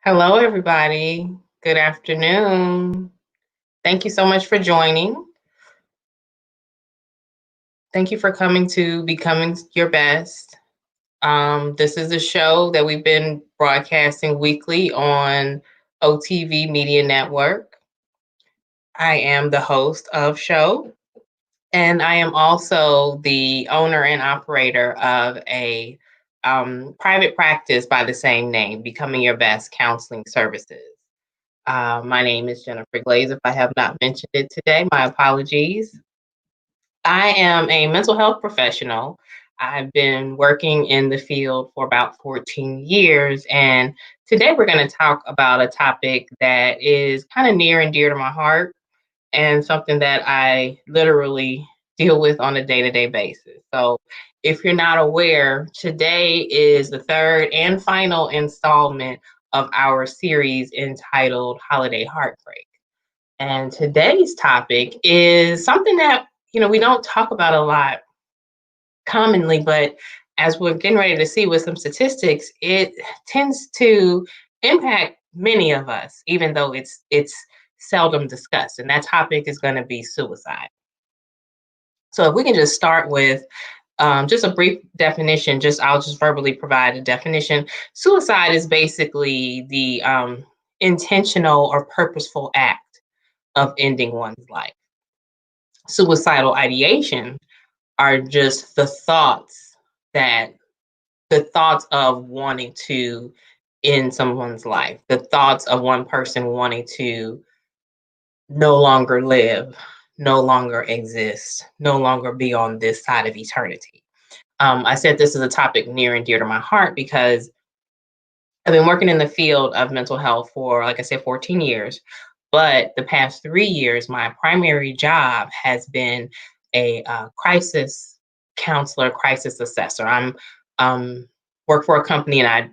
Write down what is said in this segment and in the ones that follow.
Hello, everybody. Good afternoon. Thank you so much for joining. Thank you for coming to Becoming Your Best. This is a show that we've been broadcasting weekly on OTV Media Network. I am the host of show, and I am also the owner and operator of a private practice by the same name, Becoming Your Best Counseling Services. My name is Jennifer Glaze. If I have not mentioned it today, my apologies. I am a mental health professional. I've been working in the field for about 14 years, and today we're going to talk about a topic that is kind of near and dear to my heart and something that I literally deal with on a day to day basis. So, if you're not aware, today is the third and final installment of our series entitled Holiday Heartbreak. And today's topic is something that, we don't talk about a lot commonly, but as we're getting ready to see with some statistics, it tends to impact many of us, even though it's seldom discussed. And that topic is going to be suicide. So if we can just start with just a brief definition, I'll just verbally provide a definition. Suicide is basically the intentional or purposeful act of ending one's life. Suicidal ideation are just the thoughts of wanting to end someone's life, the thoughts of one person wanting to no longer live, no longer exist, no longer be on this side of eternity. I said this is a topic near and dear to my heart because I've been working in the field of mental health for, like I said, 14 years. But the past 3 years, my primary job has been a crisis counselor, crisis assessor. I'm work for a company, and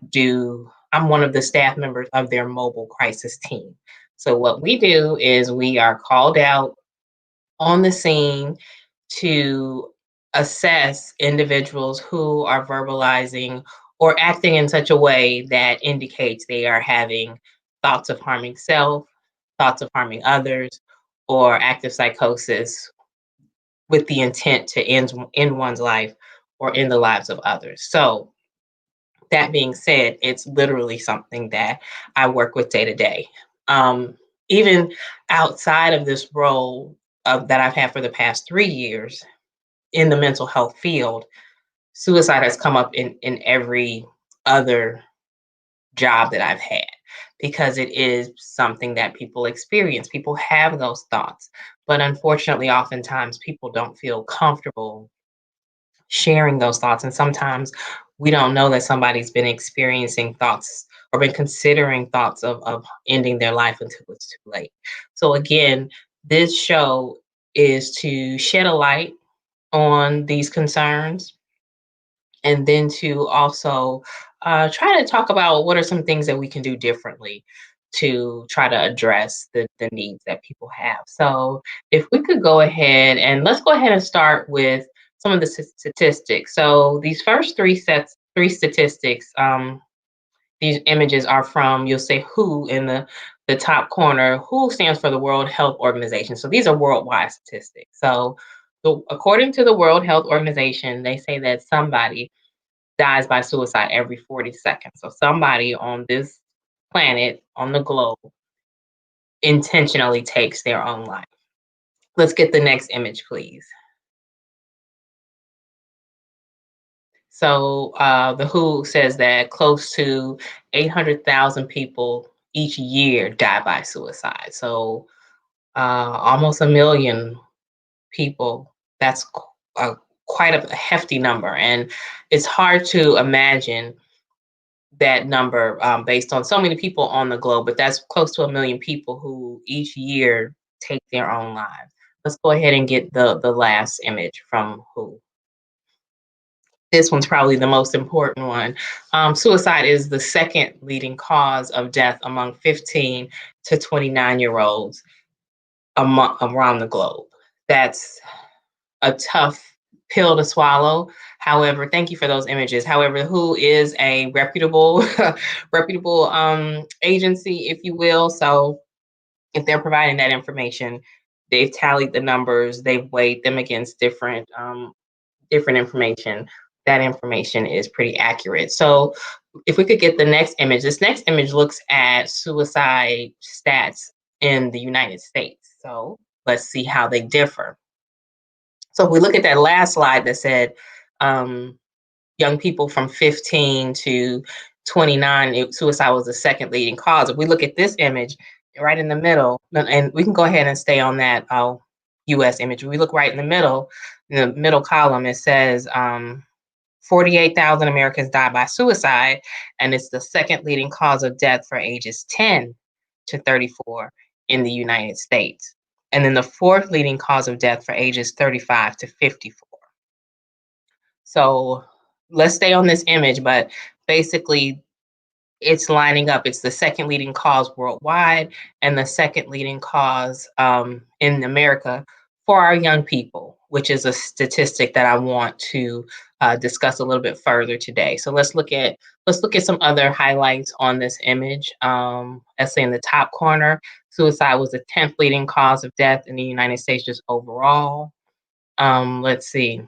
I'm one of the staff members of their mobile crisis team. So what we do is we are called out on the scene to assess individuals who are verbalizing or acting in such a way that indicates they are having thoughts of harming self, thoughts of harming others, or active psychosis with the intent to end one's life or end the lives of others. So, that being said, it's literally something that I work with day to day. Even outside of this role that I've had for the past 3 years in the mental health field, suicide has come up in every other job that I've had because it is something that people experience. People have those thoughts, but unfortunately, oftentimes people don't feel comfortable sharing those thoughts. And sometimes we don't know that somebody's been experiencing thoughts or been considering thoughts of ending their life until it's too late. So, again, this show is to shed a light on these concerns and then to also try to talk about what are some things that we can do differently to try to address the needs that people have. So if we could go ahead and let's go ahead and start with some of the statistics. So these first three statistics, these images are from, you'll say WHO in the top corner. WHO stands for the World Health Organization. So these are worldwide statistics. So according to the World Health Organization, they say that somebody dies by suicide every 40 seconds. So somebody on this planet, on the globe, intentionally takes their own life. Let's get the next image, please. So the WHO says that close to 800,000 people each year die by suicide. So almost a million people. That's quite a hefty number. And it's hard to imagine that number based on so many people on the globe, but that's close to 1 million people who each year take their own lives. Let's go ahead and get the last image from who. This one's probably the most important one. Suicide is the second leading cause of death among 15 to 29-year-olds around the globe. That's a tough pill to swallow. However, thank you for those images. However, who is a reputable reputable agency, if you will. So if they're providing that information, they've tallied the numbers, they've weighed them against different information. That information is pretty accurate. So if we could get the next image, this next image looks at suicide stats in the United States. So let's see how they differ. So if we look at that last slide that said um, young people from 15 to 29, suicide was the second leading cause. If we look at this image right in the middle, and we can go ahead and stay on that US image. We look right in the middle column, it says 48,000 Americans die by suicide, and it's the second leading cause of death for ages 10 to 34 in the United States. And then the fourth leading cause of death for ages 35 to 54. So let's stay on this image, but basically it's lining up. It's the second leading cause worldwide and the second leading cause in America for our young people, which is a statistic that I want to discuss a little bit further today. So let's look at some other highlights on this image. Let's say in the top corner, suicide was the 10th leading cause of death in the United States just overall. Let's see.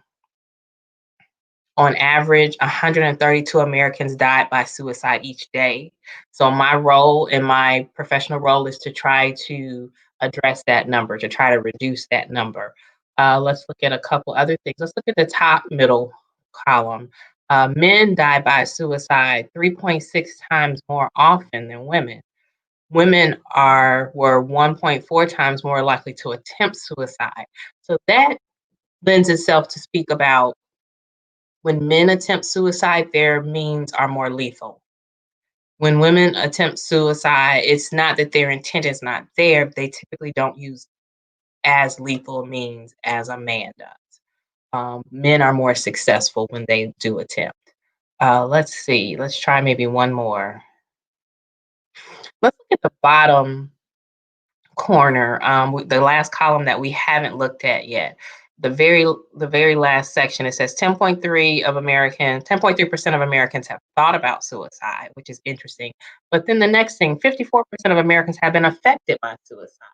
On average, 132 Americans died by suicide each day. So my role in my professional role is to try to address that number, to try to reduce that number. Let's look at a couple other things. Let's look at the top middle column. Men die by suicide 3.6 times more often than women. Women were 1.4 times more likely to attempt suicide. So that lends itself to speak about when men attempt suicide, their means are more lethal. When women attempt suicide, it's not that their intent is not there, they typically don't use as lethal means as a man does. Men are more successful when they do attempt. Let's see, let's try maybe one more. Let's look at the bottom corner, the last column that we haven't looked at yet. The very last section, it says 10.3% of Americans have thought about suicide, which is interesting. But then the next thing, 54% of Americans have been affected by suicide.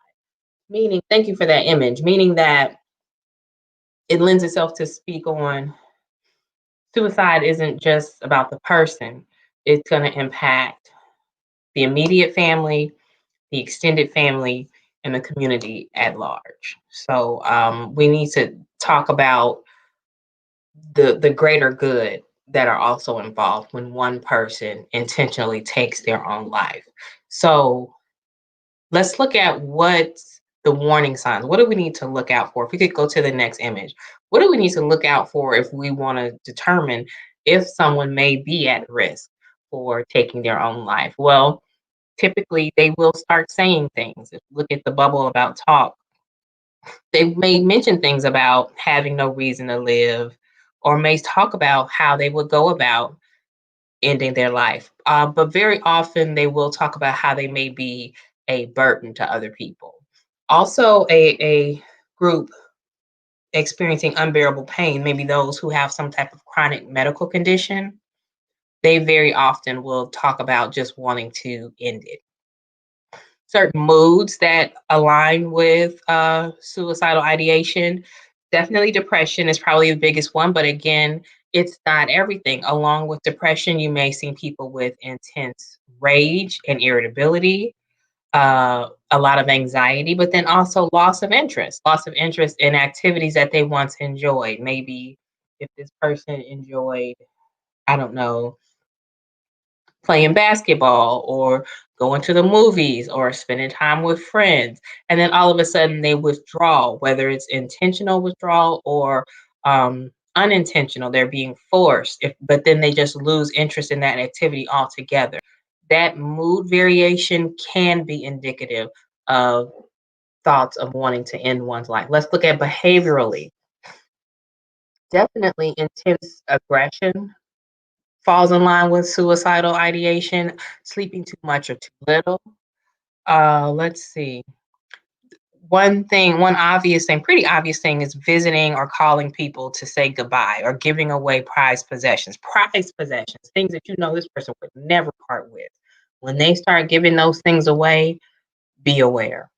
Meaning, thank you for that image, meaning that it lends itself to speak on suicide isn't just about the person, it's going to impact the immediate family, the extended family, and the community at large. So we need to talk about the greater good that are also involved when one person intentionally takes their own life. So let's look at what the warning signs. What do we need to look out for? If we could go to the next image, what do we need to look out for if we want to determine if someone may be at risk for taking their own life? Well, typically they will start saying things. If you look at the bubble about talk, they may mention things about having no reason to live, or may talk about how they would go about ending their life. But very often they will talk about how they may be a burden to other people. Also, a group experiencing unbearable pain, maybe those who have some type of chronic medical condition, they very often will talk about just wanting to end it. Certain moods that align with suicidal ideation. Definitely depression is probably the biggest one, but again, it's not everything. Along with depression, you may see people with intense rage and irritability, a lot of anxiety, but then also loss of interest in activities that they once enjoyed. Maybe if this person enjoyed, I don't know, playing basketball or going to the movies or spending time with friends. And then all of a sudden they withdraw, whether it's intentional withdrawal or unintentional, they're being forced, but then they just lose interest in that activity altogether. That mood variation can be indicative of thoughts of wanting to end one's life. Let's look at behaviorally. Definitely intense aggression falls in line with suicidal ideation, sleeping too much or too little. Let's see. One obvious thing, pretty obvious thing is visiting or calling people to say goodbye or giving away prized possessions, things that you know this person would never part with. When they start giving those things away, be aware.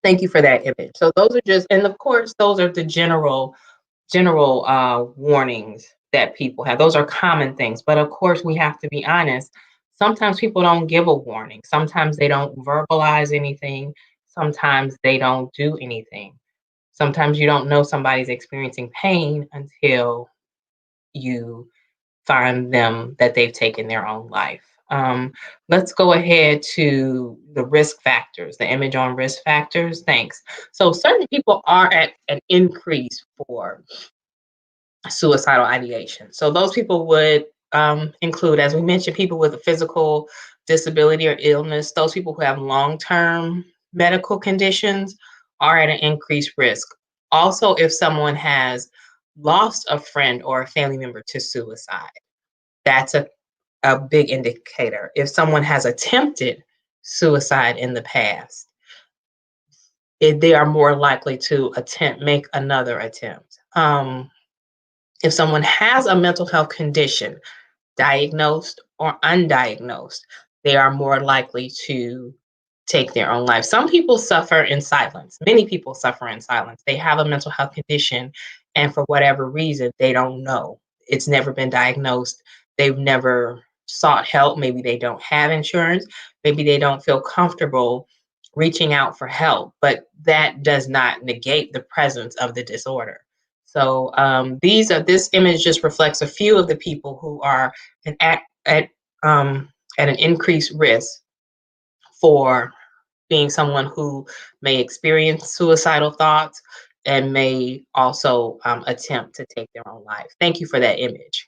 Thank you for that image. So those are just, and of course, those are the general warnings that people have. Those are common things, but of course, we have to be honest. Sometimes people don't give a warning. Sometimes they don't verbalize anything. Sometimes they don't do anything. Sometimes you don't know somebody's experiencing pain until you find them that they've taken their own life. Let's go ahead to the risk factors, the image on risk factors. Thanks. So certain people are at an increase for suicidal ideation. So those people would include, as we mentioned, people with a physical disability or illness. Those people who have long-term medical conditions are at an increased risk. Also, if someone has lost a friend or a family member to suicide, that's a big indicator. If someone has attempted suicide in the past, they are more likely to make another attempt. If someone has a mental health condition, diagnosed or undiagnosed, they are more likely to take their own life. Some people suffer in silence. Many people suffer in silence. They have a mental health condition, and for whatever reason, they don't know. It's never been diagnosed. They've never sought help. Maybe they don't have insurance. Maybe they don't feel comfortable reaching out for help, but that does not negate the presence of the disorder. So this image just reflects a few of the people who are at um, at an increased risk for being someone who may experience suicidal thoughts and may also attempt to take their own life. Thank you for that image.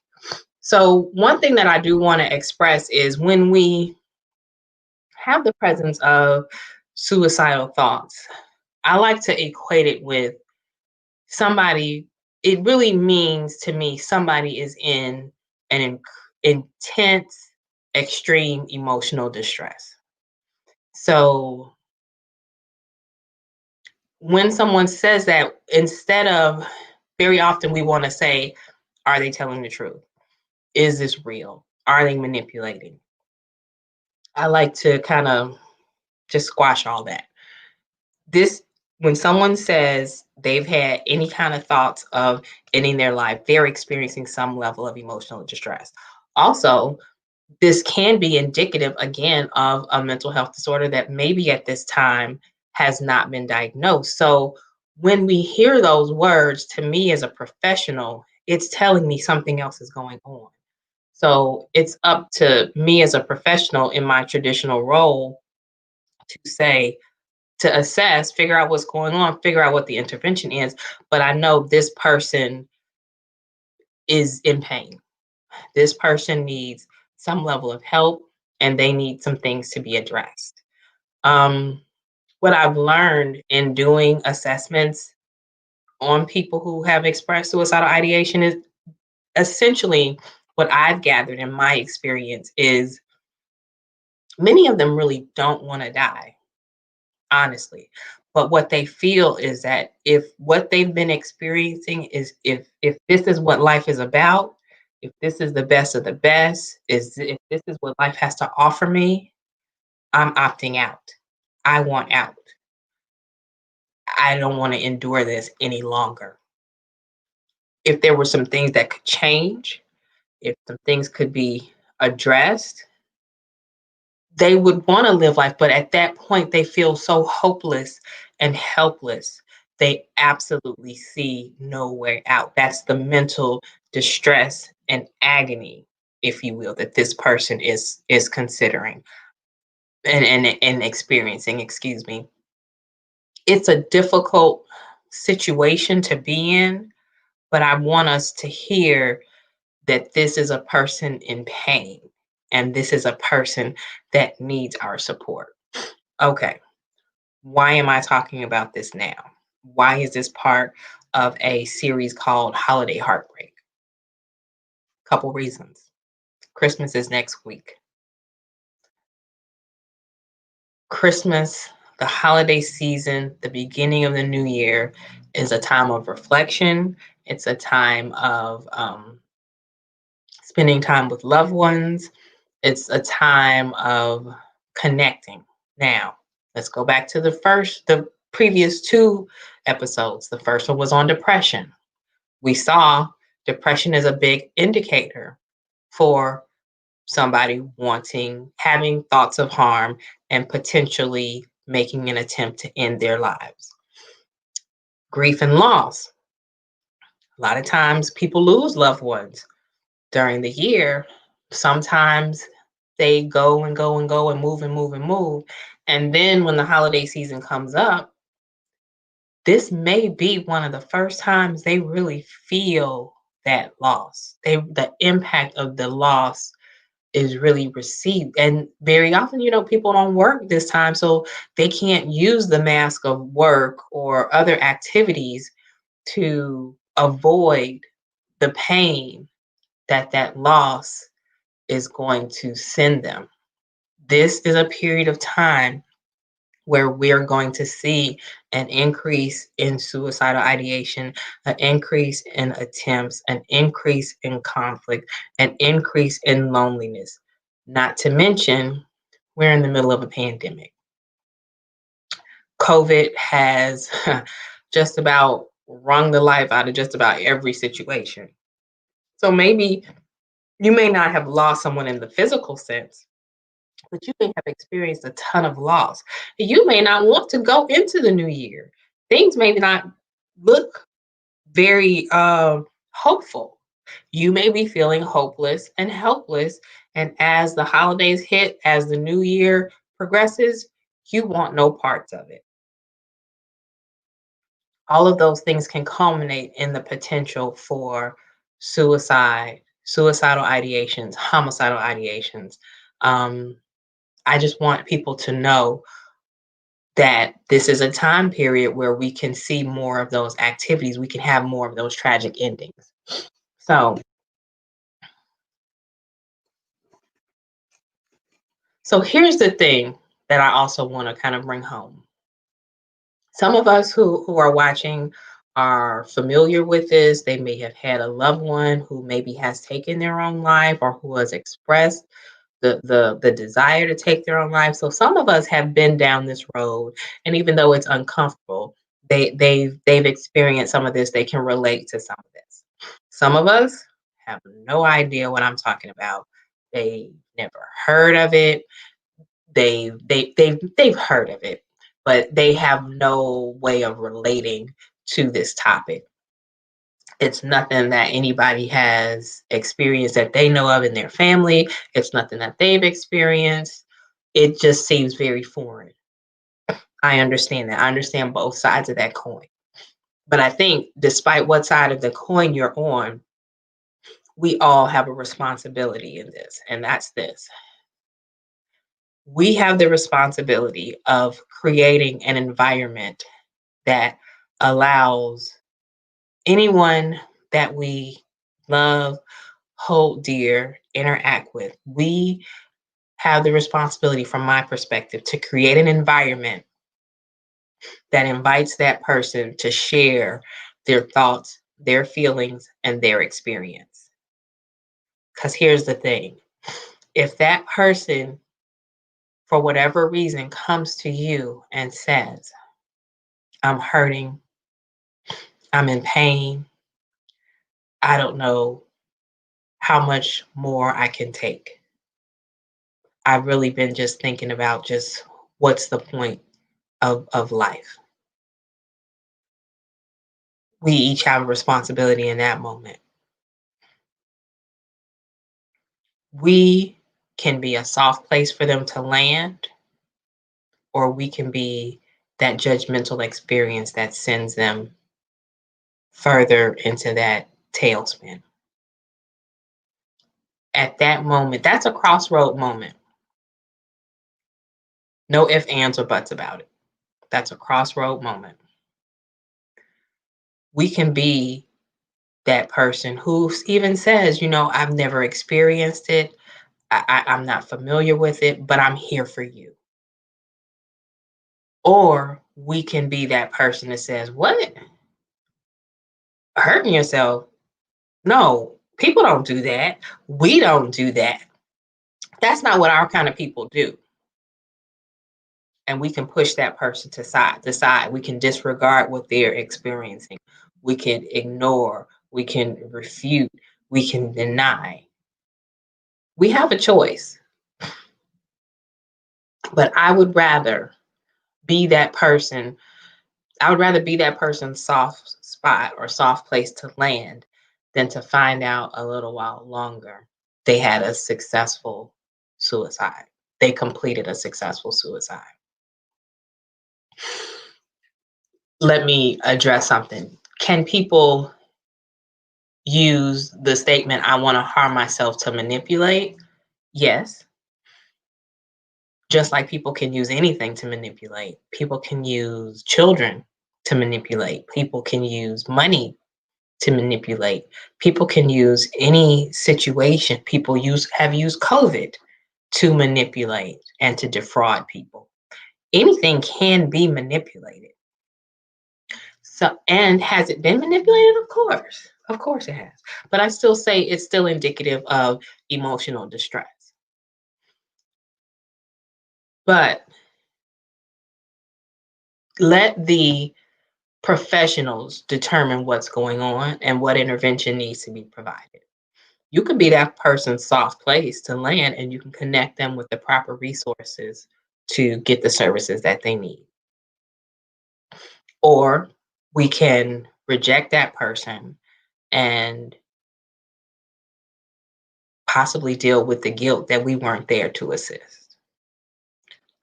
So one thing that I do want to express is when we have the presence of suicidal thoughts, I like to equate it with somebody. It really means to me somebody is in an intense, extreme emotional distress. So when someone says that, instead of, very often we want to say, are they telling the truth? Is this real? Are they manipulating? I like to kind of just squash all that. This, when someone says they've had any kind of thoughts of ending their life, they're experiencing some level of emotional distress. Also, this can be indicative again of a mental health disorder that maybe at this time has not been diagnosed. So when we hear those words, to me as a professional, it's telling me something else is going on. So it's up to me as a professional in my traditional role to say, to assess, figure out what's going on, figure out what the intervention is. But I know this person is in pain. This person needs some level of help and they need some things to be addressed. Um, what I've learned in doing assessments on people who have expressed suicidal ideation is essentially what I've gathered in my experience is many of them really don't want to die, honestly. But what they feel is that if what they've been experiencing is, if this is what life is about, if this is the best of the best, if this is what life has to offer me, I'm opting out. I want out. I don't want to endure this any longer. If there were some things that could change, if some things could be addressed, they would want to live life, but at that point, they feel so hopeless and helpless. They absolutely see no way out. That's the mental distress and agony, if you will, that this person is considering and experiencing. Excuse me. It's a difficult situation to be in, but I want us to hear that this is a person in pain and this is a person that needs our support. Okay, why am I talking about this now? Why is this part of a series called Holiday Heartbreak? Couple reasons. Christmas is next week. Christmas, the holiday season, the beginning of the new year is a time of reflection. It's a time of spending time with loved ones. It's a time of connecting. Now, let's go back to the previous two episodes. The first one was on depression. We saw depression is a big indicator for somebody having thoughts of harm and potentially making an attempt to end their lives. Grief and loss. A lot of times people lose loved ones during the year. Sometimes they go and go and go and move and move and move. And then when the holiday season comes up, this may be one of the first times they really feel that loss. The impact of the loss is really received. And very often, people don't work this time, so they can't use the mask of work or other activities to avoid the pain that loss is going to send them. This is a period of time where we're going to see an increase in suicidal ideation, an increase in attempts, an increase in conflict, an increase in loneliness. Not to mention, we're in the middle of a pandemic. COVID has just about wrung the life out of just about every situation. So maybe you may not have lost someone in the physical sense, but you may have experienced a ton of loss. You may not want to go into the new year. Things may not look very hopeful. You may be feeling hopeless and helpless. And as the holidays hit, as the new year progresses, you want no parts of it. All of those things can culminate in the potential for suicide, suicidal ideations, homicidal ideations. Um, I just want people to know that this is a time period where we can see more of those activities. We can have more of those tragic endings. So, so here's the thing that I also want to kind of bring home. Some of us who are watching are familiar with this. They may have had a loved one who maybe has taken their own life or who has expressed the desire to take their own life. So some of us have been down this road, and even though it's uncomfortable, they've experienced some of this. They can relate to some of this. Some of us have no idea what I'm talking about. They never heard of it. They've heard of it, but they have no way of relating to this topic. It's nothing that anybody has experienced that they know of in their family. It's nothing that they've experienced. It just seems very foreign. I understand that. I understand both sides of that coin. But I think despite what side of the coin you're on, we all have a responsibility in this, and that's this. We have the responsibility of creating an environment that allows anyone that we love, hold dear, interact with. We have the responsibility, from my perspective, to create an environment that invites that person to share their thoughts, their feelings, and their experience. Because here's the thing, if that person, for whatever reason, comes to you and says, I'm hurting, I'm in pain, I don't know how much more I can take. I've really been just thinking about just what's the point of life. We each have a responsibility in that moment. We can be a soft place for them to land, or we can be that judgmental experience that sends them further into that tailspin. At that moment, that's a crossroad moment. No ifs, ands, or buts about it. That's a crossroad moment. We can be that person who even says, I've never experienced it. I'm not familiar with it, but I'm here for you. Or we can be that person that says, what? Hurting yourself? No, people don't do that. We don't do that. That's not what our kind of people do. And we can push that person to side. We can disregard what they're experiencing. We can ignore. We can refute. We can deny. We have a choice. But I would rather be that person. I would rather be that person's soft spot or soft place to land than to find out a little while longer they had a successful suicide. They completed a successful suicide. Let me address something. Can people use the statement, I want to harm myself to manipulate? Yes. Just like people can use anything to manipulate. People can use children to manipulate. People can use money to manipulate. People can use any situation. People have used COVID to manipulate and to defraud people. Anything can be manipulated. So, and has it been manipulated? Of course. Of course it has. But I still say it's still indicative of emotional distress. But let the professionals determine what's going on and what intervention needs to be provided. You can be that person's soft place to land, and you can connect them with the proper resources to get the services that they need. Or we can reject that person and possibly deal with the guilt that we weren't there to assist.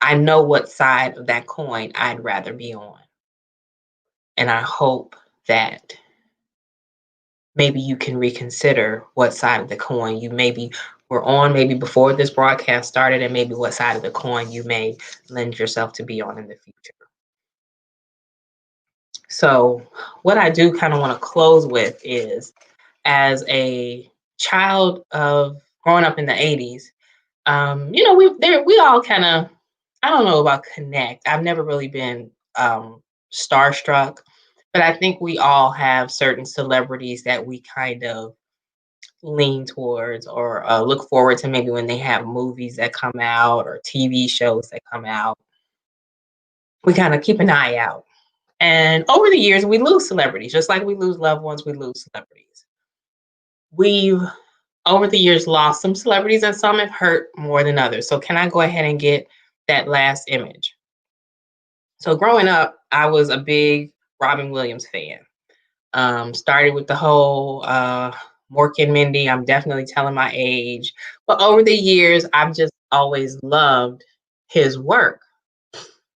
I know what side of that coin I'd rather be on. And I hope that maybe you can reconsider what side of the coin you maybe were on, maybe before this broadcast started, and maybe what side of the coin you may lend yourself to be on in the future. So, what I do kind of want to close with is, as a child of growing up in the 80s, we all kind of, I don't know about connect. I've never really been starstruck, but I think we all have certain celebrities that we kind of lean towards or look forward to, maybe when they have movies that come out or TV shows that come out. We kind of keep an eye out. And over the years, we lose celebrities, just like we lose loved ones, we lose celebrities. We've, over the years, lost some celebrities, and some have hurt more than others. So, can I go ahead and get that last image? So, growing up, I was a big Robin Williams fan. Started with the whole Mork and Mindy. I'm definitely telling my age. But over the years, I've just always loved his work.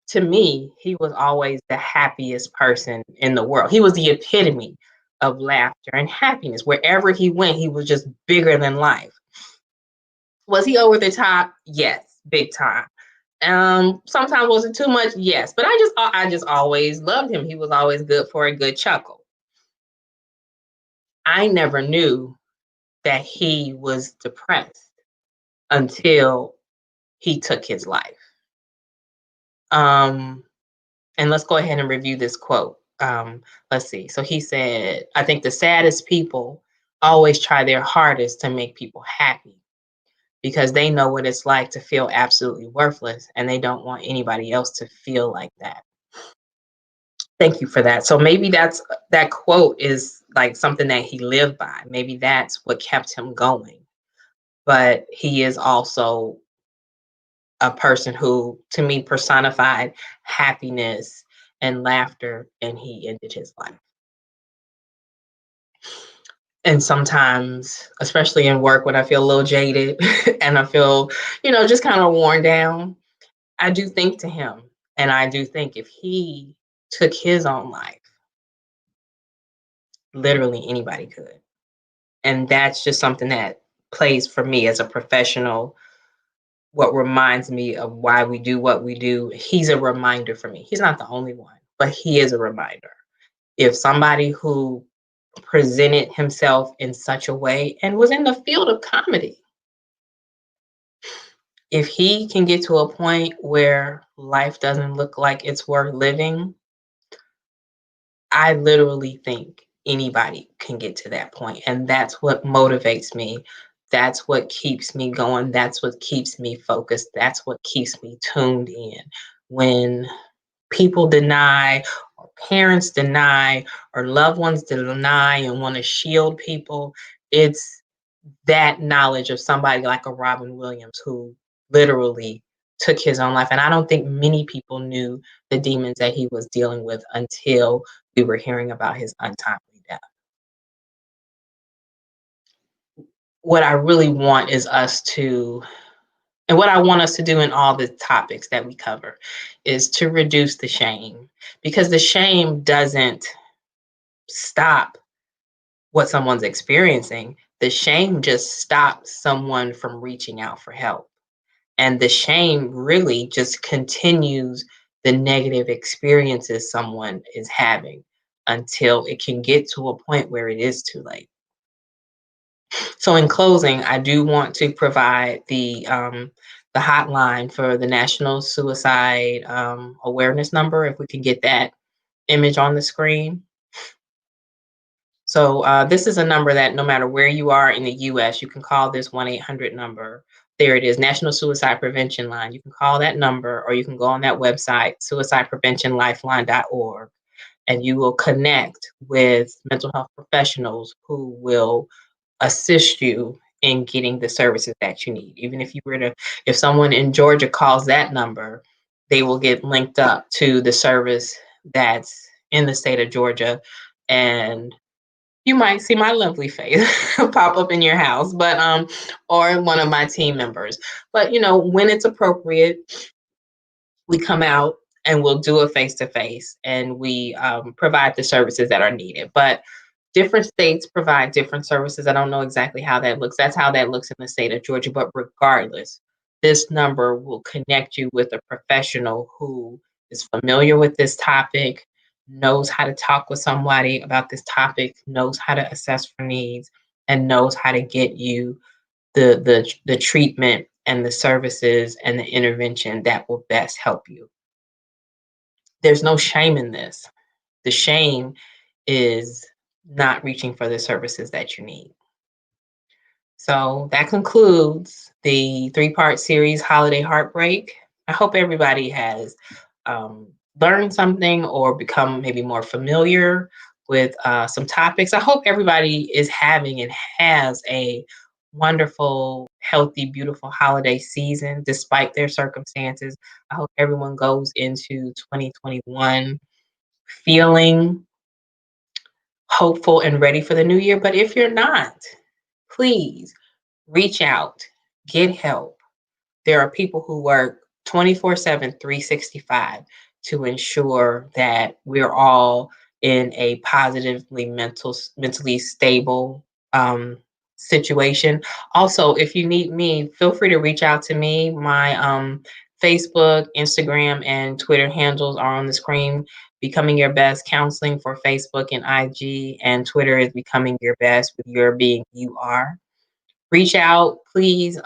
To me, he was always the happiest person in the world. He was the epitome of laughter and happiness. Wherever he went, he was just bigger than life. Was he over the top? Yes, big time. Sometimes was it too much? Yes, but I just always loved him. He was always good for a good chuckle. I never knew that he was depressed until he took his life. Um, and let's go ahead and review this quote. Let's see. So he said, I think the saddest people always try their hardest to make people happy because they know what it's like to feel absolutely worthless and they don't want anybody else to feel like that. Thank you for that. So maybe that quote is like something that he lived by. Maybe that's what kept him going. But he is also a person who, to me, personified happiness and laughter, and he ended his life. And sometimes, especially in work, when I feel a little jaded and I feel, just kind of worn down, I do think to him. And I do think if he took his own life, Literally anybody could. And that's just something that plays for me as a professional, what reminds me of why we do what we do. He's a reminder for me. He's not the only one, but he is a reminder. If somebody who presented himself in such a way and was in the field of comedy, if he can get to a point where life doesn't look like it's worth living, I literally think anybody can get to that point. And that's what motivates me. That's what keeps me going. That's what keeps me focused. That's what keeps me tuned in. When people deny, or parents deny, or loved ones deny and want to shield people, it's that knowledge of somebody like a Robin Williams who literally took his own life. And I don't think many people knew the demons that he was dealing with until we were hearing about his untimely death. What I really want is us to, and what I want us to do in all the topics that we cover, is to reduce the shame, because the shame doesn't stop what someone's experiencing. The shame just stops someone from reaching out for help. And the shame really just continues the negative experiences someone is having until it can get to a point where it is too late. So, in closing, I do want to provide the hotline for the National Suicide Awareness number. If we can get that image on the screen. So this is a number that no matter where you are in the US, you can call this 1-800 number. There it is, National Suicide Prevention Line. You can call that number, or you can go on that website, suicidepreventionlifeline.org, and you will connect with mental health professionals who will assist you in getting the services that you need. Even if you were to, if someone in Georgia calls that number, they will get linked up to the service that's in the state of Georgia, and you might see my lovely face pop up in your house, but or one of my team members. But when it's appropriate, we come out and we'll do a face to face, and we provide the services that are needed. But different states provide different services. I don't know exactly how that looks. That's how that looks in the state of Georgia. But regardless, this number will connect you with a professional who is familiar with this topic, knows how to talk with somebody about this topic, knows how to assess for needs, and knows how to get you the treatment and the services and the intervention that will best help you. There's no shame in this. The shame is not reaching for the services that you need. So that concludes the three-part series, Holiday Heartbreak. I hope everybody has learned something or become maybe more familiar with some topics. I hope everybody is having and has a wonderful, healthy, beautiful holiday season despite their circumstances. I hope everyone goes into 2021 feeling hopeful and ready for the new year. But if you're not, please reach out, get help. There are people who work 24/7, 365 to ensure that we're all in a positively mentally stable situation. Also, if you need me, feel free to reach out to me. My Facebook, Instagram, and Twitter handles are on the screen. Becoming Your Best Counseling for Facebook and IG, and Twitter is Becoming Your Best, with your being you are. Reach out, please.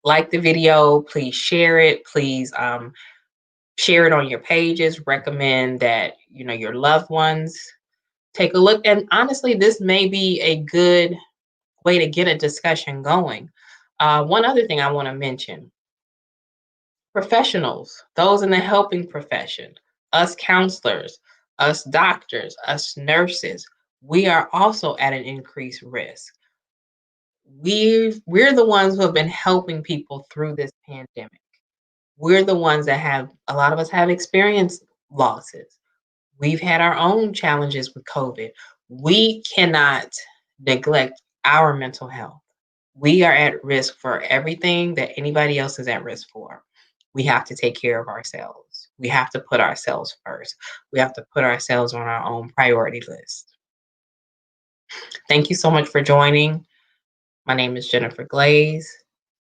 Like the video, please share it. Please share it on your pages. Recommend that your loved ones take a look. And honestly, this may be a good way to get a discussion going. One other thing I want to mention: professionals, those in the helping profession, us counselors, us doctors, us nurses, we are also at an increased risk. We're the ones who have been helping people through this pandemic. We're the ones that have, a lot of us have experienced losses. We've had our own challenges with COVID. We cannot neglect our mental health. We are at risk for everything that anybody else is at risk for. We have to take care of ourselves. We have to put ourselves first. We have to put ourselves on our own priority list. Thank you so much for joining. My name is Jennifer Glaze,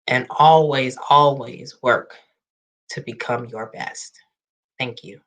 and always, always work to become your best. Thank you.